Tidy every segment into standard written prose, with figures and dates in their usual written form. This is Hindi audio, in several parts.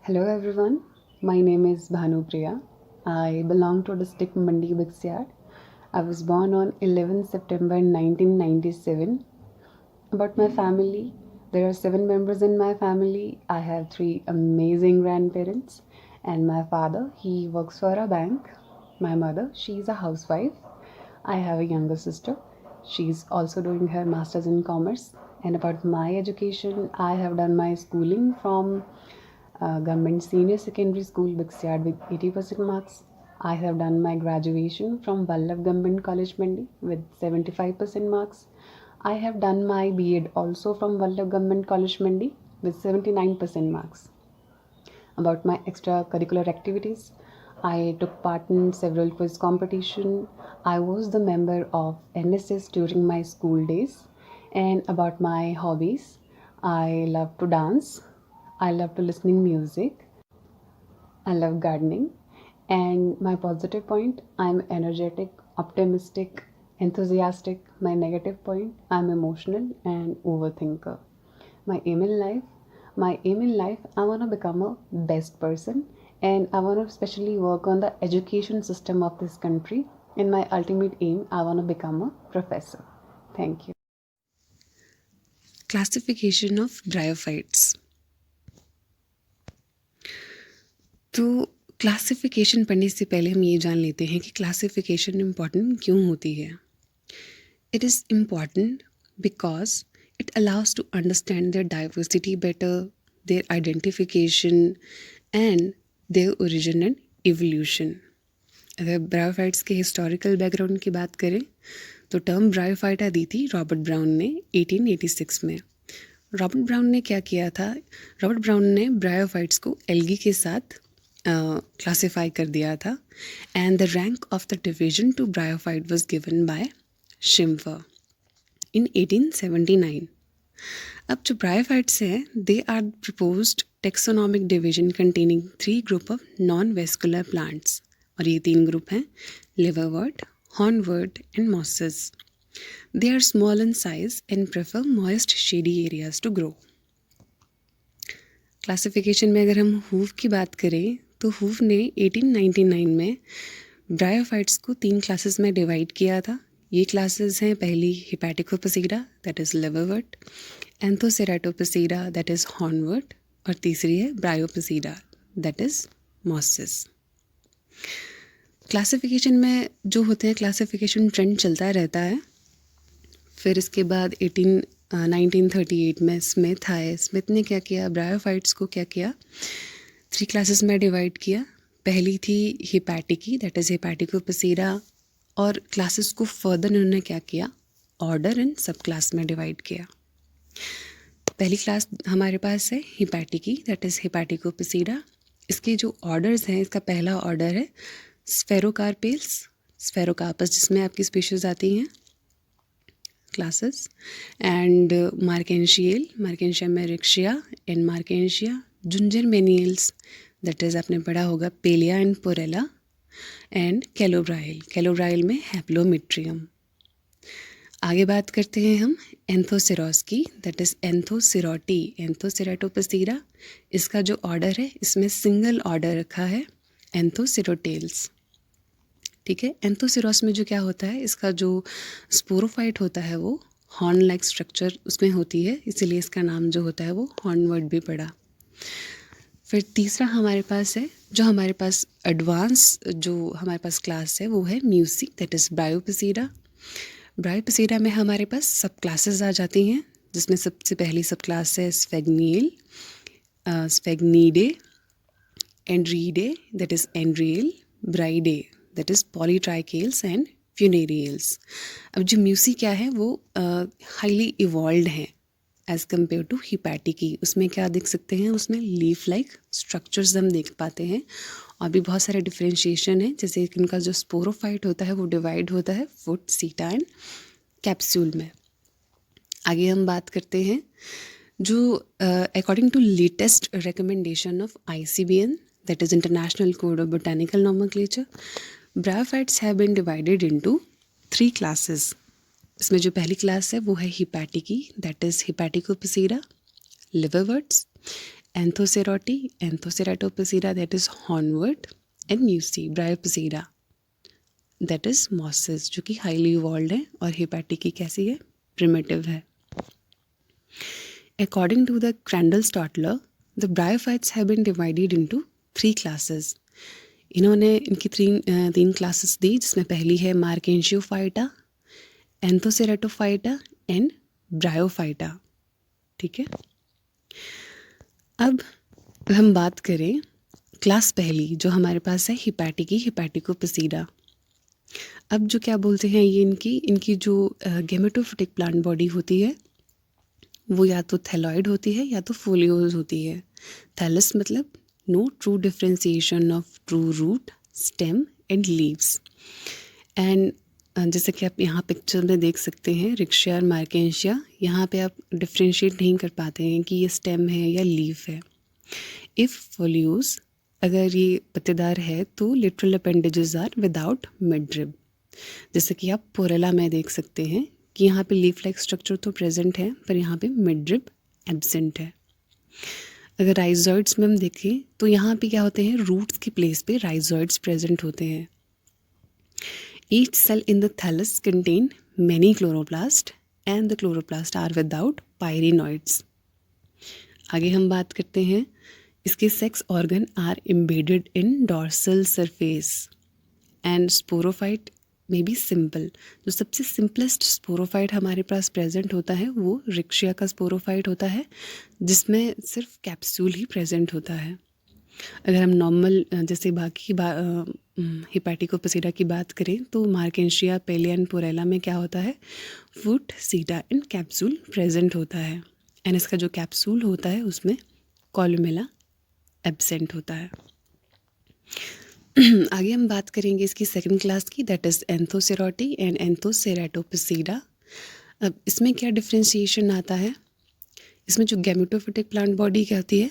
Hello everyone, my name is Bhanu Priya. I belong to district Mandi Bixiad. I was born on 11 September 1997. About my family, there are 7 members in my family. I have 3 amazing grandparents, and my father, he works for a bank. My mother, she's a housewife. I have a younger sister. She's also doing her masters in commerce. And about my education, I have done my schooling from Government Senior Secondary School, Bixiad, with 80% marks. I have done my graduation from Vallabh Government College, Mandi, with 75% marks. I have done my B.Ed also from Vallabh Government College, Mandi, with 79% marks. About my extracurricular activities, I took part in several quiz competition. I was the member of NSS during my school days. And about my hobbies, I love to dance. I love to listening music. I love gardening. And my positive point, I'm energetic, optimistic, enthusiastic. My negative point, I'm emotional and overthinker. My aim in life, I want to become a best person, and I want to especially work on the education system of this country. In my ultimate aim, I want to become a professor. Thank you. Classification of bryophytes. तो क्लासिफिकेशन पढ़ने से पहले हम ये जान लेते हैं कि क्लासिफिकेशन इम्पॉर्टेंट क्यों होती है। It is important because it allows to understand their diversity better, their identification and their origin and evolution. अगर ब्रायोफाइट्स के हिस्टोरिकल बैकग्राउंड की बात करें तो टर्म ब्रायोफाइटा दी थी रॉबर्ट ब्राउन ने 1886 में। रॉबर्ट ब्राउन ने क्या किया था? रॉबर्ट ब्राउन ने ब्रायोफाइट्स को एल्गी के साथ क्लासिफाई कर दिया था and the rank of the division to bryophyte was given by Schimper in 1879। अब जो ब्रायोफाइट्स हैं they are proposed taxonomic division containing 3 group of non vascular plants, और ये 3 ग्रुप हैं liverwort, hornwort and mosses. They are small in size and prefer moist shady areas to grow. Classification में अगर हम हूव की बात करें तो हूव ने 1899 में ब्रायोफाइट्स को 3 क्लासेस में डिवाइड किया था। ये क्लासेस हैं, पहली Hepaticopsida that is liverwort, Anthocerotopsida that is hornwort, और तीसरी है Bryopsida that is mosses. Classification में जो होते हैं क्लासिफिकेशन ट्रेंड चलता रहता है। फिर इसके बाद 1938 में स्मिथ आए। स्मिथ ने क्या किया? ब्रायोफाइट्स को क्या किया? 3 क्लासेस में डिवाइड किया। पहली थी हिपैटिकी दैट इज़ हिपैटिकोपसीरा, और क्लासेस को फर्दर उन्होंने क्या किया? ऑर्डर एंड सब क्लास में डिवाइड किया। पहली क्लास हमारे पास है हिपैटिकी दैट इज़ हिपैटिकोपसीरा। इसके जो ऑर्डर्स हैं, इसका पहला ऑर्डर है स्फेरोकार्पेल्स, स्फेरोकार्पस जिसमें आपकी स्पीशीज़ आती हैं क्लासेस, एंड मार्केंशियल, मार्केंशिया मेरिक्शिया and Marchantia, Jungermanniales that is आपने पढ़ा होगा पेलिया एंड पोरेला, एंड कैलोब्राइल, कैलोब्राइल में हैप्लोमिट्रियम। आगे बात करते हैं हम एंथोसेरॉस की दैट इज़ एंथोसेरोटी, एंथोसेराटोपसीरा। इसका जो ऑर्डर है इसमें सिंगल ऑर्डर रखा है एंथोसेरोटेल्स। ठीक है, एंथोसेरॉस में जो क्या होता है, इसका जो स्पोरोफाइट होता है वो हॉर्न लाइक स्ट्रक्चर उसमें होती है, इसीलिए इसका नाम जो होता है वो हॉर्नवर्ट भी पड़ा। फिर तीसरा हमारे पास है, जो हमारे पास एडवांस जो हमारे पास क्लास है वो है म्यूसी दैट इज़ ब्रायोपसीरा। ब्रायोपसीरा में हमारे पास सब क्लासेस आ जाती हैं, जिसमें सबसे पहली सब क्लास है Sphagnales, Sphagnidae, Andreaeidae that is Andreales, Bryidae that is Polytrichales and Funariales. अब जो म्यूसी क्या है वो हाईली इवॉल्व हैं एज़ कम्पेयर टू हिपैटिकी। उसमें क्या देख सकते हैं? उसमें लीफ लाइक स्ट्रक्चर्स हम देख पाते हैं, और भी बहुत सारे डिफ्रेंशिएशन है, जैसे कि इनका जो स्पोरोफाइट होता है वो डिवाइड होता है फुट, सीटा एंड कैप्सूल में। आगे हम बात करते हैं जो according to latest recommendation of ICBN that is international code of botanical nomenclature, bryophytes have been divided into 3 classes. इसमें जो पहली क्लास है वो है Hepaticae that is Hepaticopsida, liverworts, Anthocerote, Anthoceratopsida, that is hornwort, and Muci, Bryopsida, that is mosses, जो कि हाईली इवॉल्व है, और हेपेटिकी कैसी है, प्रिमिटिव है. According to the Crandall-Stotler, the bryophytes have been divided into 3 classes. इन्होंने इनकी तीन क्लासेस दी, जिसमें पहली है मार्केंशियोफाइटा, एंथोसेरेटोफाइटा एंड ब्रायोफाइटा. ठीक है. अब हम बात करें क्लास पहली जो हमारे पास है हिपैटिकी, हिपैटिकोपसीडा. अब जो क्या बोलते हैं ये इनकी जो गेमेटोफिटिक प्लांट बॉडी होती है वो या तो थैलॉइड होती है या तो फोलियोज होती है. थैलस मतलब no true differentiation of true root, stem and leaves. And जैसे कि आप यहाँ पिक्चर में देख सकते हैं रिक्शिया और मार्केंशिया, यहाँ पे आप डिफ्रेंशिएट नहीं कर पाते हैं कि ये स्टेम है या लीफ है. इफ़ फोलियोज, अगर ये पत्तेदार है तो lateral appendages are without midrib. जैसे कि आप पोरेला में देख सकते हैं कि यहाँ पे लीफ लाइक स्ट्रक्चर तो प्रेजेंट है पर यहाँ पे मिडरिब एब्सेंट है. अगर राइजॉइड्स में हम देखें तो यहाँ पे क्या होते हैं, रूट्स की प्लेस पे राइजॉइड्स प्रेजेंट होते हैं. Each cell in the thallus contain many chloroplast and the chloroplast are without pyrenoids. आगे हम बात करते हैं इसके sex organ are embedded in dorsal surface and sporophyte में बी सिंपल. जो सबसे सिंपलेस्ट स्पोरोफाइट हमारे पास प्रेजेंट होता है वो रिक्शिया का स्पोरोफाइट होता है, जिसमें सिर्फ कैप्सूल ही प्रेजेंट होता है. अगर हम नॉर्मल जैसे बाकी हिपैटिकोपसीडा की बात करें तो मार्केंशिया, पेलिया एंड पोरेला में क्या होता है, फुट, सीटा एंड कैप्सूल प्रेजेंट होता है. एंड इसका जो कैप्सूल होता है उसमें कॉलुमेला एब्सेंट होता है. आगे हम बात करेंगे इसकी सेकंड क्लास की, दैट इज़ एंथोसेरोटी एंड एंथोसेरेटोपसीडा. अब इसमें क्या डिफ्रेंशिएशन आता है, इसमें जो गैमेटोफिटिक प्लांट बॉडी क्या होती है,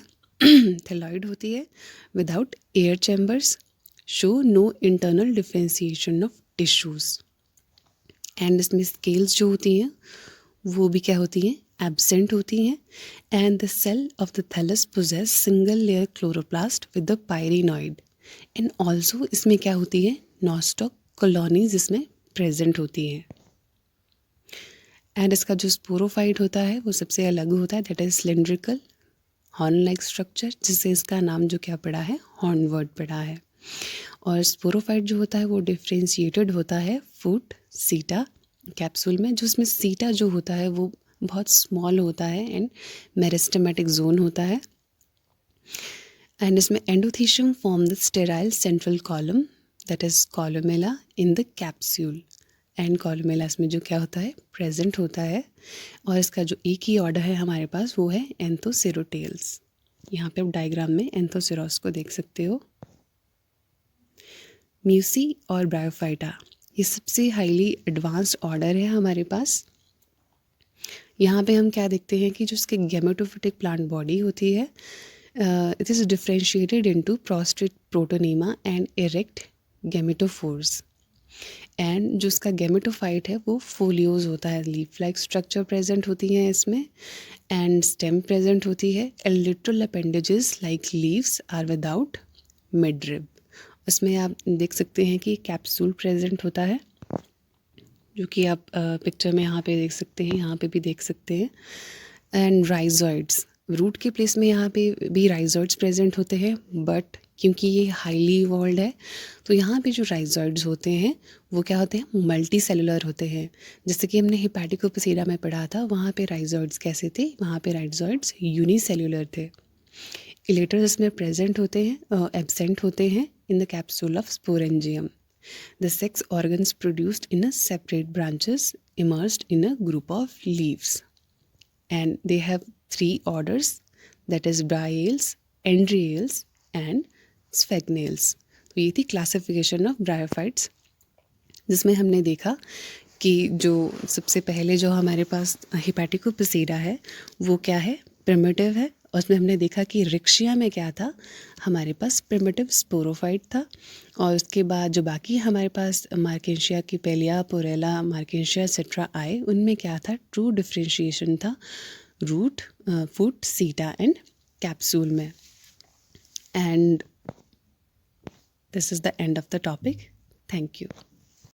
थैलॉइड होती है, without air chambers, show no internal differentiation of tissues. And इसमें स्केल्स जो होती हैं वो भी क्या होती हैं, एब्सेंट होती हैं. And the cell of the thallus possess single layer chloroplast with the pyrenoid. And also इसमें क्या होती है, नॉस्टॉक कॉलोनीज इसमें प्रेजेंट होती हैं. एंड इसका जो स्पोरोफाइट होता है वो सबसे अलग होता है, that is cylindrical horn like structure, जिससे इसका नाम जो क्या पड़ा है, हॉर्नवर्ट पड़ा है. और स्पोरोफाइट जो होता है वो डिफ्रेंशिएटेड होता है फुट, सीटा, कैप्सूल में. जो इसमें सीटा जो होता है वो बहुत स्मॉल होता है एंड मेरिस्टेमेटिक जोन होता है. एंड इसमें endothecium form the sterile central column, that is columella in the capsule. And columella इसमें जो क्या होता है, प्रेजेंट होता है. और इसका जो एक ही ऑर्डर है हमारे पास वो है एंथोसेरोटेल्स. यहाँ पे आप डायग्राम में एंथोसेरोस को देख सकते हो. म्यूसी और ब्रायोफाइटा ये सबसे हाईली एडवांस्ड ऑर्डर है हमारे पास. यहाँ पे हम क्या देखते हैं कि जो इसके गैमेटोफिटिक प्लांट बॉडी होती है, it is differentiated into prostrate protonema and erect gametophores. And जो इसका गैमेटोफाइट है वो फोलियोज होता है, लीफ लाइक स्ट्रक्चर प्रेजेंट होती हैं इसमें, एंड स्टेम प्रेजेंट होती है. And lateral appendages like leaves are without midrib. इसमें आप देख सकते हैं कि कैप्सूल प्रेजेंट होता है, जो कि आप पिक्चर में यहाँ पे देख सकते हैं, यहाँ पे भी देख सकते हैं. एंड राइजॉइड्स, रूट के प्लेस में यहाँ पे भी राइजॉइड्स प्रेजेंट होते हैं, बट क्योंकि ये हाईली इवॉल्व है तो यहाँ पे जो राइजॉइड्स होते हैं वो क्या होते हैं, मल्टी सेलुलर होते हैं. जैसे कि हमने हिपैटिकोपसीडा में पढ़ा था, वहाँ पे राइजॉइड्स कैसे थे, वहाँ पे राइजॉइड्स यूनिसेल्युलर थे. इलेटर्स इसमें प्रेजेंट होते हैं, एब्सेंट होते हैं in the capsule of sporangium. The sex organs produced in a separate branches emerged in a group of leaves. And they have 3 orders, that is bryales, endrayales and sphagnales. तो ये थी classification of bryophytes, जिसमें हमने देखा कि जो सबसे पहले जो हमारे पास हिपैटिकोपसीडा है वो क्या है, प्रिमिटिव है. और उसमें हमने देखा कि रिक्शिया में क्या था, हमारे पास प्रिमिटिव स्पोरोफाइट था. और उसके बाद जो बाकी हमारे पास मार्केंशिया की पेलिया, पोरेला, मार्केंशिया एक्सेट्रा आए, उनमें क्या था, ट्रू डिफ्रेंशिएशन था रूट, फुट, सीटा एंड कैप्सूल में. And this is the end of the topic. Thank you.